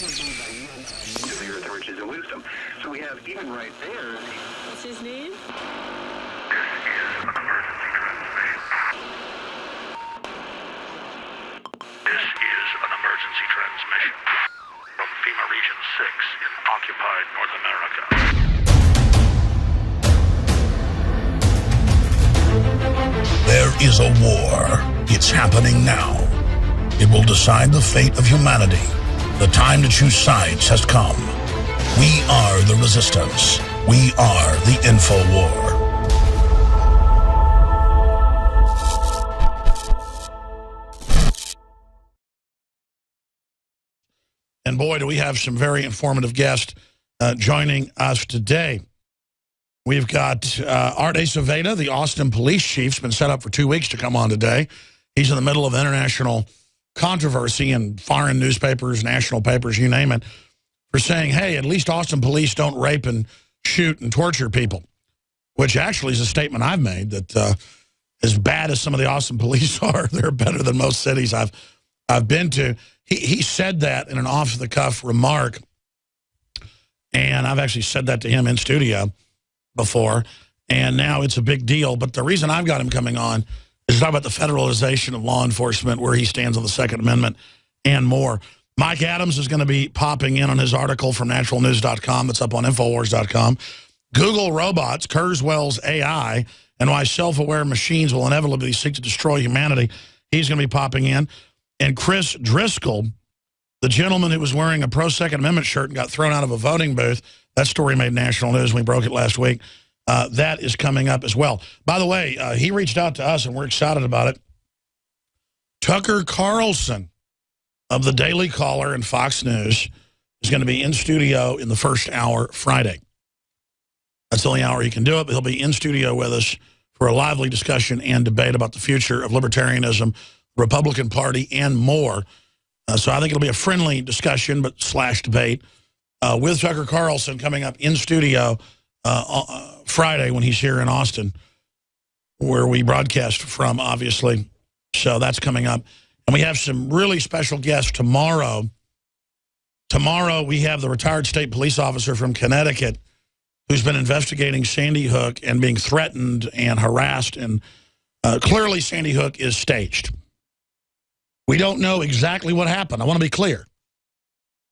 the earth, riches and wisdom. So we have even right there. What's his name? This is an emergency transmission from FEMA Region 6 in occupied North America. There is a war. It's happening now. It will decide the fate of humanity. The time to choose sides has come. We are the resistance. We are the InfoWar. And boy, do we have some very informative guests joining us today. We've got Art Aceveda, the Austin police chief. Has been set up for 2 weeks to come on today. He's in the middle of international controversy in foreign newspapers, national papers, you name it, for saying, hey, at least Austin police don't rape and shoot and torture people, which actually is a statement I've made that as bad as some of the Austin police are, they're better than most cities I've been to. He said that in an off-the-cuff remark, and I've actually said that to him in studio before, and now it's a big deal. But the reason I've got him coming on is to talk about the federalization of law enforcement, where he stands on the Second Amendment, and more. Mike Adams is going to be popping in on his article from naturalnews.com that's up on Infowars.com. Google robots, Kurzweil's AI, and why self-aware machines will inevitably seek to destroy humanity. He's going to be popping in. And Chris Driscoll, the gentleman who was wearing a pro-Second Amendment shirt and got thrown out of a voting booth, that story made national news. We broke it last week. That is coming up as well. By the way, he reached out to us, and we're excited about it. Tucker Carlson of the Daily Caller and Fox News is going to be in studio in the first hour Friday. That's the only hour he can do it, but he'll be in studio with us for a lively discussion and debate about the future of libertarianism, Republican Party, and more. So I think it'll be a friendly discussion, but / debate with Tucker Carlson coming up in studio Friday when he's here in Austin, where we broadcast from, obviously. So that's coming up. And we have some really special guests tomorrow. Tomorrow we have the retired state police officer from Connecticut who's been investigating Sandy Hook and being threatened and harassed. And clearly Sandy Hook is staged. We don't know exactly what happened. I want to be clear.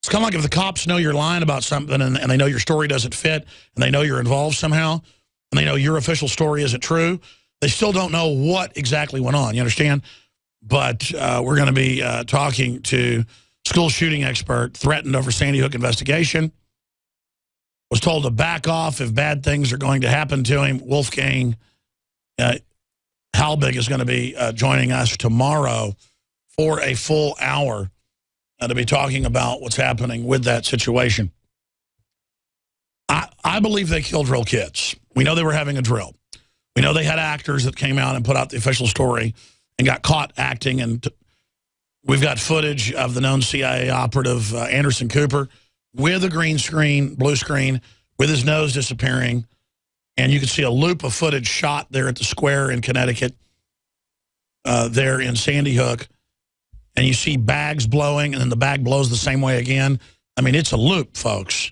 It's kind of like if the cops know you're lying about something and they know your story doesn't fit and they know you're involved somehow and they know your official story isn't true, they still don't know what exactly went on. You understand? But we're going to be talking to school shooting expert, threatened over Sandy Hook investigation, was told to back off if bad things are going to happen to him. Wolfgang Halbig is going to be joining us tomorrow for a full hour to be talking about what's happening with that situation. I believe they killed real kids. We know they were having a drill. We know they had actors that came out and put out the official story and got caught acting. And we've got footage of the known CIA operative, Anderson Cooper, with a green screen, blue screen, with his nose disappearing. And you can see a loop of footage shot there at the square in Connecticut, there in Sandy Hook. And you see bags blowing, and then the bag blows the same way again. I mean, it's a loop, folks.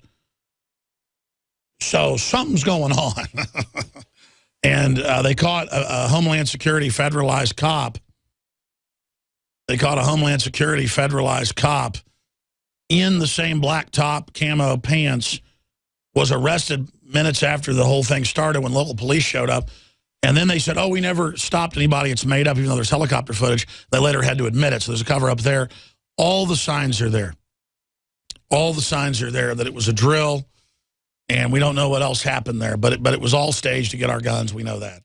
So something's going on. And they caught a Homeland Security federalized cop. They caught a Homeland Security federalized cop in the same black top, camo pants, was arrested minutes after the whole thing started when local police showed up. And then they said, oh, we never stopped anybody. It's made up, even though there's helicopter footage. They later had to admit it. So there's a cover up there. All the signs are there. All the signs are there that it was a drill. And we don't know what else happened there. But it was all staged to get our guns. We know that.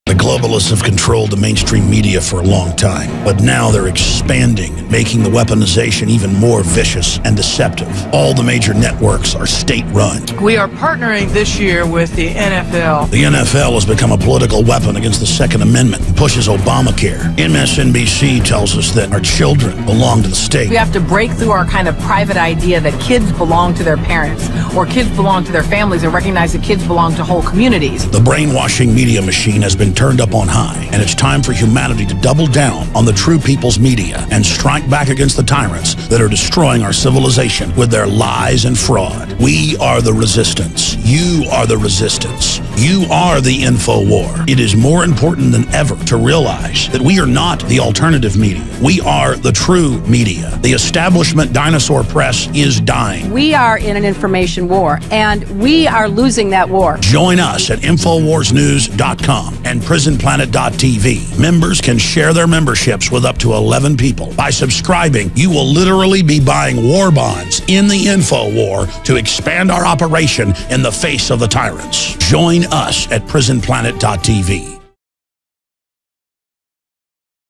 The globalists have controlled the mainstream media for a long time, but now they're expanding, making the weaponization even more vicious and deceptive. All the major networks are state-run. We are partnering this year with the NFL. The NFL has become a political weapon against the Second Amendment and pushes Obamacare. MSNBC tells us that our children belong to the state. We have to break through our kind of private idea that kids belong to their parents or kids belong to their families and recognize that kids belong to whole communities. The brainwashing media machine has been turned turned up on high, and it's time for humanity to double down on the true people's media and strike back against the tyrants that are destroying our civilization with their lies and fraud. We are the resistance. You are the resistance. You are the info war. It is more important than ever to realize that we are not the alternative media. We are the true media. The establishment dinosaur press is dying. We are in an information war, and we are losing that war. Join us at InfoWarsNews.com and PrisonPlanet.tv. Members can share their memberships with up to 11 people. By subscribing, you will literally be buying war bonds in the info war to expand our operation in the face of the tyrants. Join us at PrisonPlanet.tv.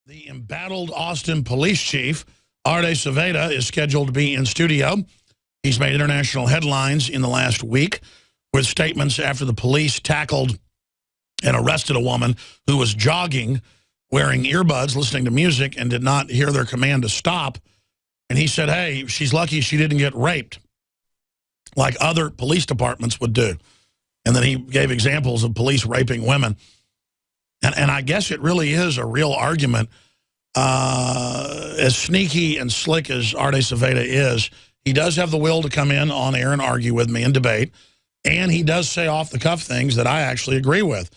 The embattled Austin police chief, Art Acevedo, is scheduled to be in studio. He's made international headlines in the last week with statements after the police tackled and arrested a woman who was jogging, wearing earbuds, listening to music, and did not hear their command to stop. And he said, hey, she's lucky she didn't get raped like other police departments would do. And then he gave examples of police raping women. And I guess it really is a real argument. As sneaky and slick as Art Acevedo is, he does have the will to come in on air and argue with me and debate. And he does say off-the-cuff things that I actually agree with.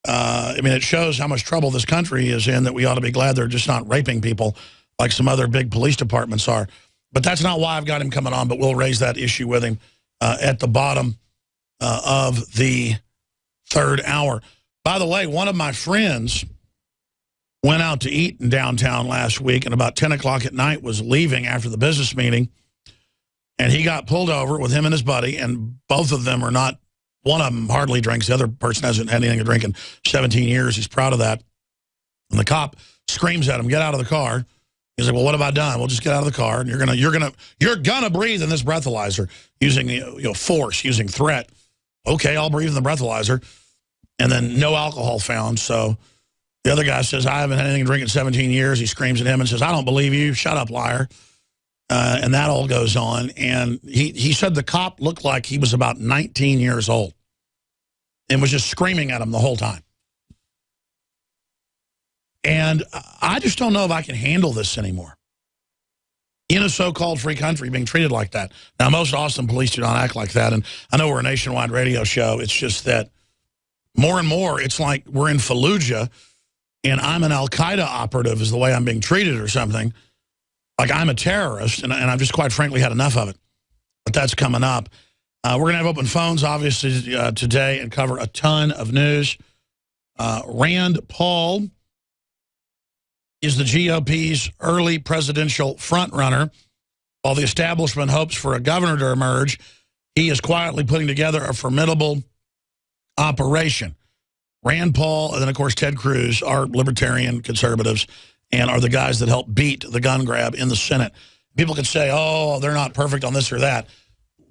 I mean, it shows how much trouble this country is in that we ought to be glad they're just not raping people like some other big police departments are. But that's not why I've got him coming on, but we'll raise that issue with him at the bottom of the third hour. By the way, one of my friends went out to eat in downtown last week, and about 10 o'clock at night was leaving after the business meeting, and he got pulled over with him and his buddy, and both of them are not, one of them hardly drinks, the other person hasn't had anything to drink in 17 years. He's proud of that. And the cop screams at him, get out of the car. He's like, well, what have I done? Well, just get out of the car, and you're gonna breathe in this breathalyzer using force, using threat. Okay, I'll breathe in the breathalyzer. And then no alcohol found. So the other guy says, I haven't had anything to drink in 17 years. He screams at him and says, I don't believe you. Shut up, liar. And that all goes on. And he said the cop looked like he was about 19 years old and was just screaming at him the whole time. And I just don't know if I can handle this anymore. In a so-called free country being treated like that. Now, most Austin police do not act like that. And I know we're a nationwide radio show. It's just that more and more, it's like we're in Fallujah and I'm an Al-Qaeda operative is the way I'm being treated or something. Like I'm a terrorist, and I've just quite frankly had enough of it. But that's coming up. We're going to have open phones, obviously, today and cover a ton of news. Rand Paul is the GOP's early presidential frontrunner. While the establishment hopes for a governor to emerge, he is quietly putting together a formidable operation. Rand Paul and then, of course, Ted Cruz are libertarian conservatives and are the guys that helped beat the gun grab in the Senate. People could say, oh, they're not perfect on this or that.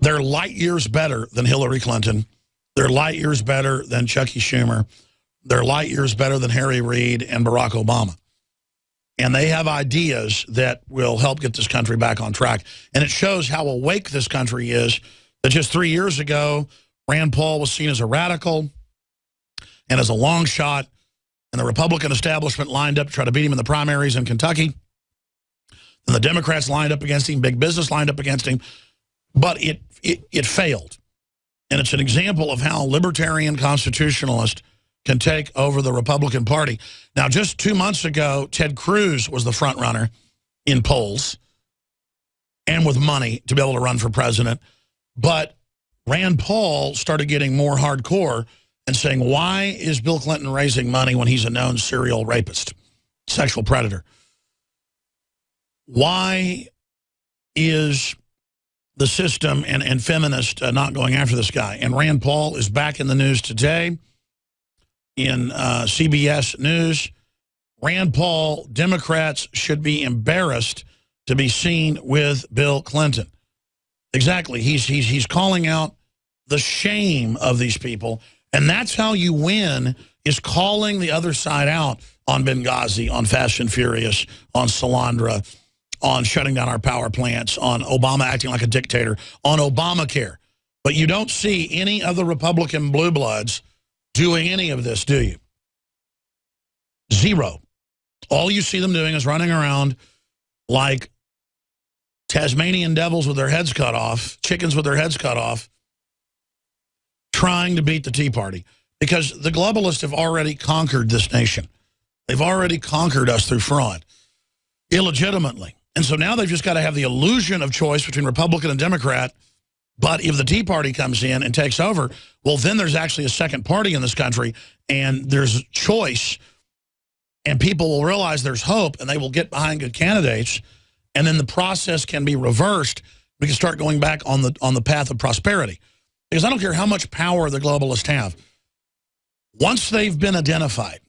They're light years better than Hillary Clinton. They're light years better than Chucky Schumer. They're light years better than Harry Reid and Barack Obama. And they have ideas that will help get this country back on track. And it shows how awake this country is that just 3 years ago, Rand Paul was seen as a radical and as a long shot, and the Republican establishment lined up to try to beat him in the primaries in Kentucky. And the Democrats lined up against him, big business lined up against him, but it failed. And it's an example of how libertarian constitutionalists can take over the Republican Party. Now, just 2 months ago, Ted Cruz was the front runner in polls and with money to be able to run for president. But Rand Paul started getting more hardcore and saying, why is Bill Clinton raising money when he's a known serial rapist, sexual predator? Why is the system and feminists not going after this guy? And Rand Paul is back in the news today in CBS News. Rand Paul, Democrats should be embarrassed to be seen with Bill Clinton. Exactly. He's calling out the shame of these people. And that's how you win, is calling the other side out on Benghazi, on Fast and Furious, on Salandra, on shutting down our power plants, on Obama acting like a dictator, on Obamacare. But you don't see any of the Republican blue bloods doing any of this, do you? Zero. All you see them doing is running around like Tasmanian devils with their heads cut off, chickens with their heads cut off, trying to beat the Tea Party. Because the globalists have already conquered this nation. They've already conquered us through fraud, illegitimately. And so now they've just got to have the illusion of choice between Republican and Democrat. But if the Tea Party comes in and takes over, well, then there's actually a second party in this country, and there's choice, and people will realize there's hope, and they will get behind good candidates, and then the process can be reversed. We can start going back on the path of prosperity. Because I don't care how much power the globalists have. Once they've been identified,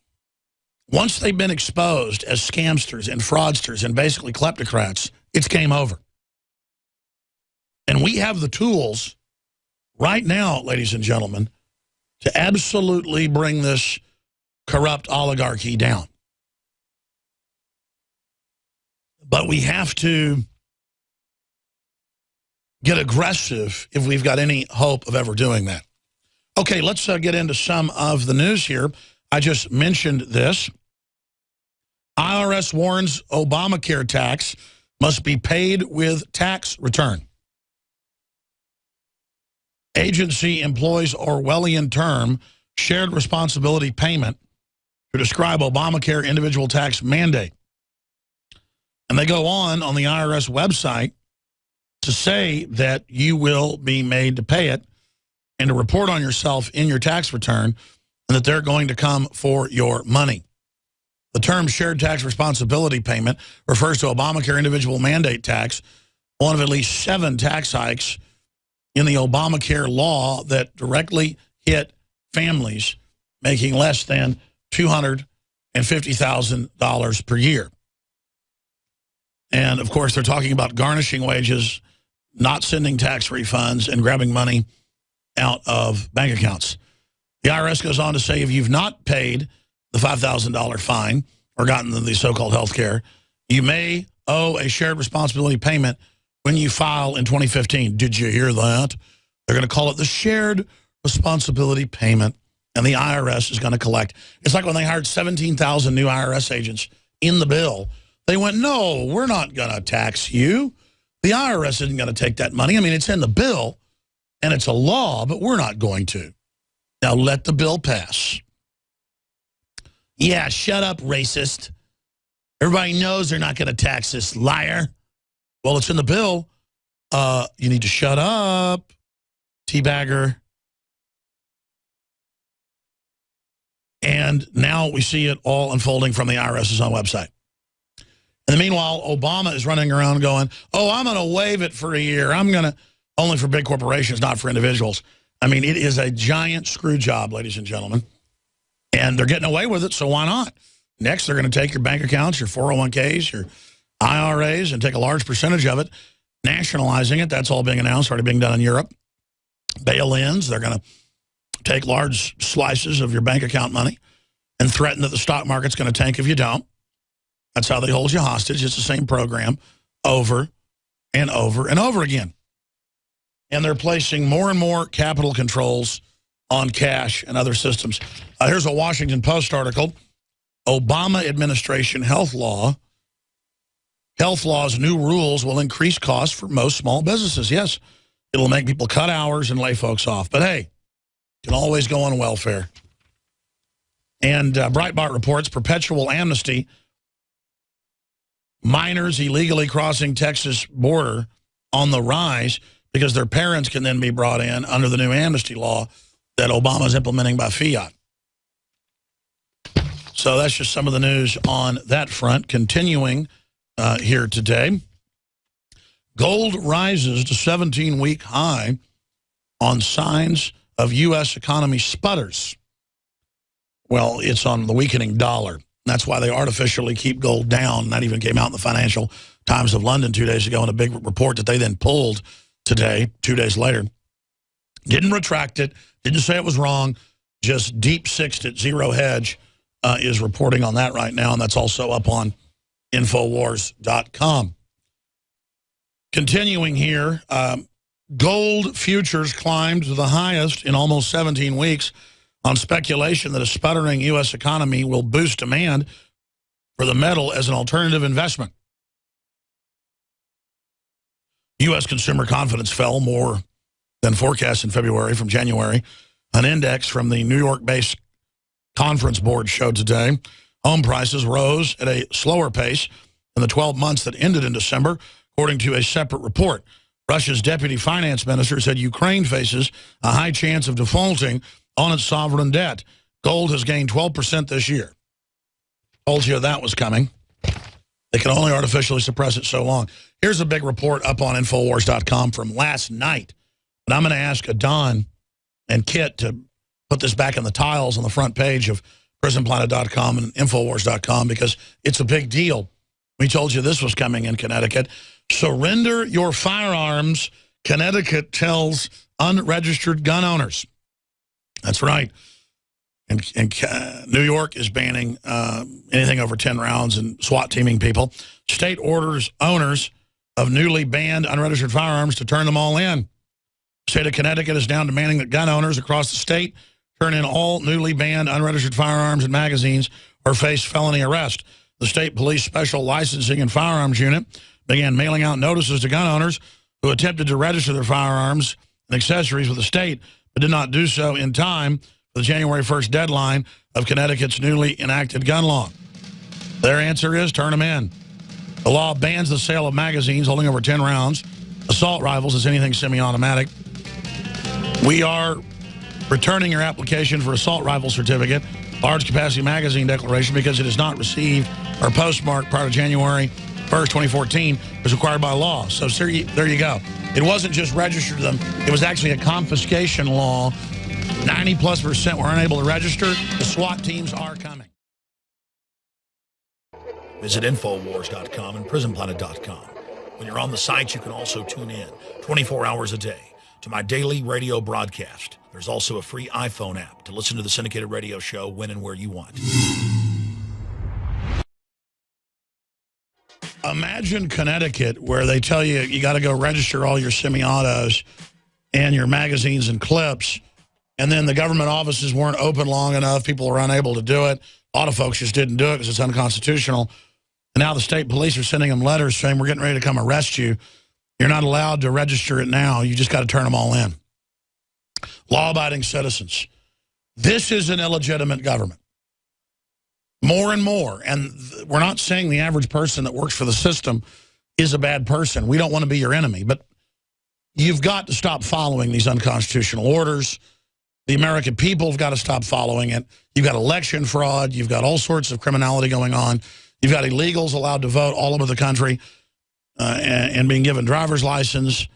once they've been exposed as scamsters and fraudsters and basically kleptocrats, it's game over. And we have the tools right now, ladies and gentlemen, to absolutely bring this corrupt oligarchy down. But we have to get aggressive if we've got any hope of ever doing that. Okay, let's get into some of the news here. I just mentioned this. IRS warns Obamacare tax must be paid with tax return. Agency employs Orwellian term shared responsibility payment to describe Obamacare individual tax mandate. And they go on the IRS website to say that you will be made to pay it and to report on yourself in your tax return, and that they're going to come for your money. The term shared tax responsibility payment refers to Obamacare individual mandate tax, one of at least 7 tax hikes in the Obamacare law that directly hit families making less than $250,000 per year. And, of course, they're talking about garnishing wages, not sending tax refunds, and grabbing money out of bank accounts. The IRS goes on to say if you've not paid the $5,000 fine or gotten the so-called health care, you may owe a shared responsibility payment when you file in 2015. Did you hear that? They're going to call it the shared responsibility payment, and the IRS is going to collect. It's like when they hired 17,000 new IRS agents in the bill. They went, no, we're not going to tax you. The IRS isn't going to take that money. I mean, it's in the bill, and it's a law, but we're not going to. Now let the bill pass. Yeah, shut up, racist. Everybody knows they're not going to tax this liar. Well, it's in the bill. You need to shut up, teabagger. And now we see it all unfolding from the IRS's own website. And meanwhile, Obama is running around going, oh, I'm going to waive it for a year. I'm going to, only for big corporations, not for individuals. I mean, it is a giant screw job, ladies and gentlemen. And they're getting away with it, so why not? Next, they're going to take your bank accounts, your 401ks, your IRAs, and take a large percentage of it, nationalizing it. That's all being announced, already being done in Europe. Bail-ins, they're going to take large slices of your bank account money and threaten that the stock market's going to tank if you don't. That's how they hold you hostage. It's the same program over and over and over again. And they're placing more and more capital controls on cash and other systems. Here's a Washington Post article. Obama administration health law's new rules will increase costs for most small businesses. Yes, it'll make people cut hours and lay folks off. But hey, you can always go on welfare. And Breitbart reports perpetual amnesty. Minors illegally crossing Texas border on the rise because their parents can then be brought in under the new amnesty law that Obama is implementing by fiat. So that's just some of the news on that front. Continuing here today, gold rises to 17-week high on signs of U.S. economy sputters. Well, it's on the weakening dollar. That's why they artificially keep gold down. That even came out in the Financial Times of London 2 days ago in a big report that they then pulled today, 2 days later. Didn't retract it, didn't say it was wrong, just deep-sixed it. Zero Hedge is reporting on that right now, and that's also up on Infowars.com. Continuing here, gold futures climbed to the highest in almost 17 weeks on speculation that a sputtering U.S. economy will boost demand for the metal as an alternative investment. U.S. consumer confidence fell more than forecast in February from January. An index from the New York-based Conference Board showed today home prices rose at a slower pace in the 12 months that ended in December, according to a separate report. Russia's deputy finance minister said Ukraine faces a high chance of defaulting on its sovereign debt. Gold has gained 12% this year. Told you that was coming. They can only artificially suppress it so long. Here's a big report up on Infowars.com from last night. But I'm going to ask Don and Kit to put this back in the tiles on the front page of PrisonPlanet.com and Infowars.com because it's a big deal. We told you this was coming in Connecticut. Surrender your firearms, Connecticut tells unregistered gun owners. That's right. And New York is banning anything over 10 rounds and SWAT teaming people. State orders owners of newly banned unregistered firearms to turn them all in. The state of Connecticut is now demanding that gun owners across the state turn in all newly banned unregistered firearms and magazines or face felony arrest. The state police special licensing and firearms unit began mailing out notices to gun owners who attempted to register their firearms and accessories with the state, but did not do so in time for the January 1st deadline of Connecticut's newly enacted gun law. Their answer is turn them in. The law bans the sale of magazines holding over 10 rounds, assault rifles as anything semi-automatic. We are returning your application for assault rifle certificate, large capacity magazine declaration, because it has not received or postmarked prior to January 1st, 2014, as required by law. So there you go. It wasn't just register them. It was actually a confiscation law. 90+% were unable to register. The SWAT teams are coming. Visit Infowars.com and PrisonPlanet.com. When you're on the site, you can also tune in 24 hours a day to my daily radio broadcast. There's also a free iPhone app to listen to the syndicated radio show when and where you want. Imagine Connecticut, where they tell you you got to go register all your semi-autos and your magazines and clips, and then the government offices weren't open long enough. People were unable to do it. A lot of folks just didn't do it because it's unconstitutional. And now the state police are sending them letters saying, we're getting ready to come arrest you. You're not allowed to register it now. You just got to turn them all in. Law-abiding citizens. This is an illegitimate government. More and more. And we're not saying the average person that works for the system is a bad person. We don't want to be your enemy. But you've got to stop following these unconstitutional orders. The American people have got to stop following it. You've got election fraud. You've got all sorts of criminality going on. You've got illegals allowed to vote all over the country and being given driver's license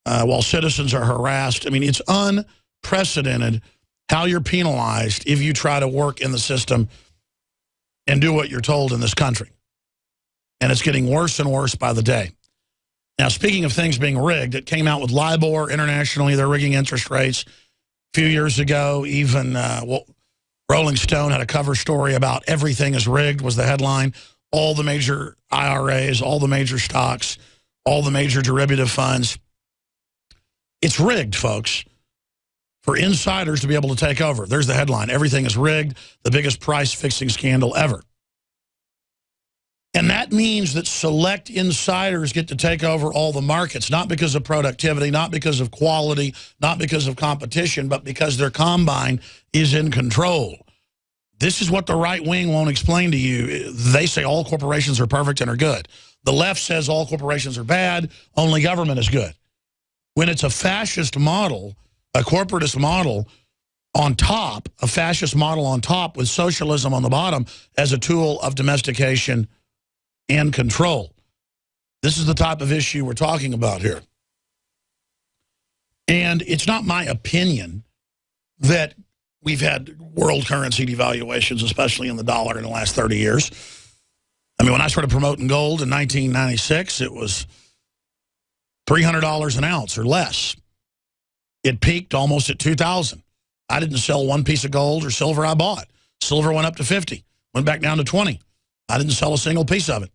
while citizens are harassed. I mean, it's unprecedented how you're penalized if you try to work in the system and do what you're told in this country. And it's getting worse and worse by the day. Now, speaking of things being rigged, it came out with LIBOR internationally. They're rigging interest rates. A few years ago, even Rolling Stone had a cover story about everything is rigged was the headline. All the major IRAs, all the major stocks, all the major derivative funds. It's rigged, folks, for insiders to be able to take over. There's the headline. Everything is rigged, the biggest price-fixing scandal ever. And that means that select insiders get to take over all the markets, not because of productivity, not because of quality, not because of competition, but because their combine is in control. This is what the right wing won't explain to you. They say all corporations are perfect and are good. The left says all corporations are bad, only government is good. When it's a fascist model, a corporatist model on top, a fascist model on top with socialism on the bottom as a tool of domestication and control. This is the type of issue we're talking about here. And it's not my opinion that we've had world currency devaluations, especially in the dollar in the last 30 years. I mean, when I started promoting gold in 1996, it was $300 an ounce or less. It peaked almost at $2,000. I didn't sell one piece of gold or silver I bought. Silver went up to 50, went back down to 20. I didn't sell a single piece of it.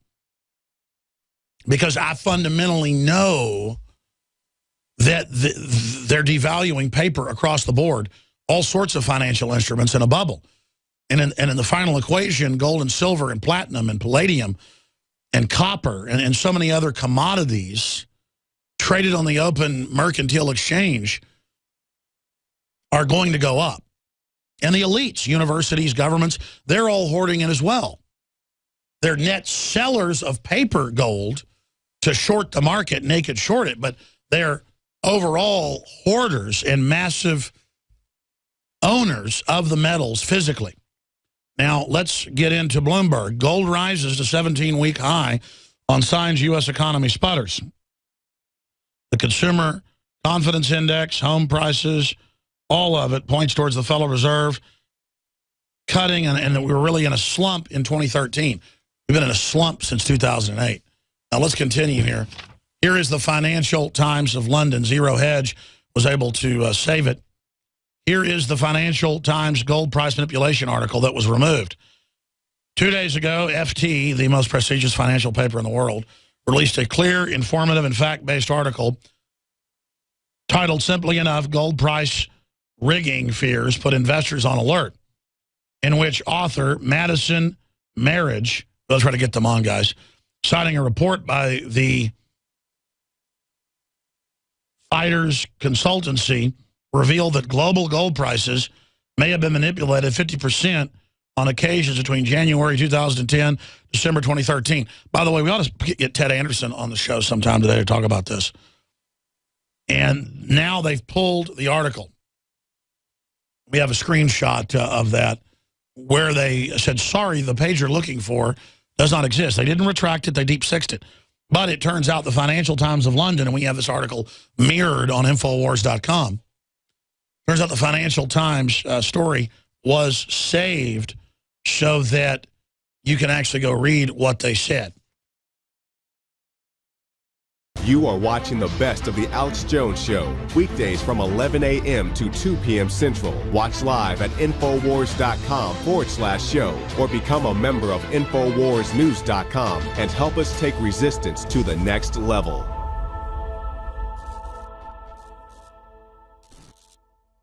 Because I fundamentally know that they're devaluing paper across the board all sorts of financial instruments in a bubble. And in the final equation, gold and silver and platinum and palladium and copper and so many other commodities traded on the open mercantile exchange are going to go up. And the elites, universities, governments, they're all hoarding it as well. They're net sellers of paper gold to short the market, naked short it, but they're overall hoarders and massive owners of the metals physically. Now, let's get into Bloomberg. Gold rises to 17-week high on signs U.S. economy sputters. The Consumer Confidence Index, home prices, all of it points towards the Federal Reserve cutting, and that we were really in a slump in 2013. We've been in a slump since 2008. Now, let's continue here. Here is the Financial Times of London. Zero Hedge was able to save it. Here is the Financial Times gold price manipulation article that was removed. 2 days ago, FT, the most prestigious financial paper in the world, released a clear, informative, and fact-based article titled, simply enough, Gold Price Rigging Fears Put Investors on Alert, in which author Madison Marriage, I'll try to get them on, guys, citing a report by the Fighters Consultancy, revealed that global gold prices may have been manipulated 50% on occasions between January 2010, December 2013. By the way, we ought to get Ted Anderson on the show sometime today to talk about this. And now they've pulled the article. We have a screenshot of that where they said, sorry, the page you're looking for does not exist. They didn't retract it. They deep-sixed it. But it turns out the Financial Times of London, and we have this article mirrored on Infowars.com. Turns out the Financial Times story was saved so that you can actually go read what they said. You are watching the best of the Alex Jones Show, weekdays from 11 a.m. to 2 p.m. Central. Watch live at Infowars.com/show or become a member of InfoWarsNews.com and help us take resistance to the next level.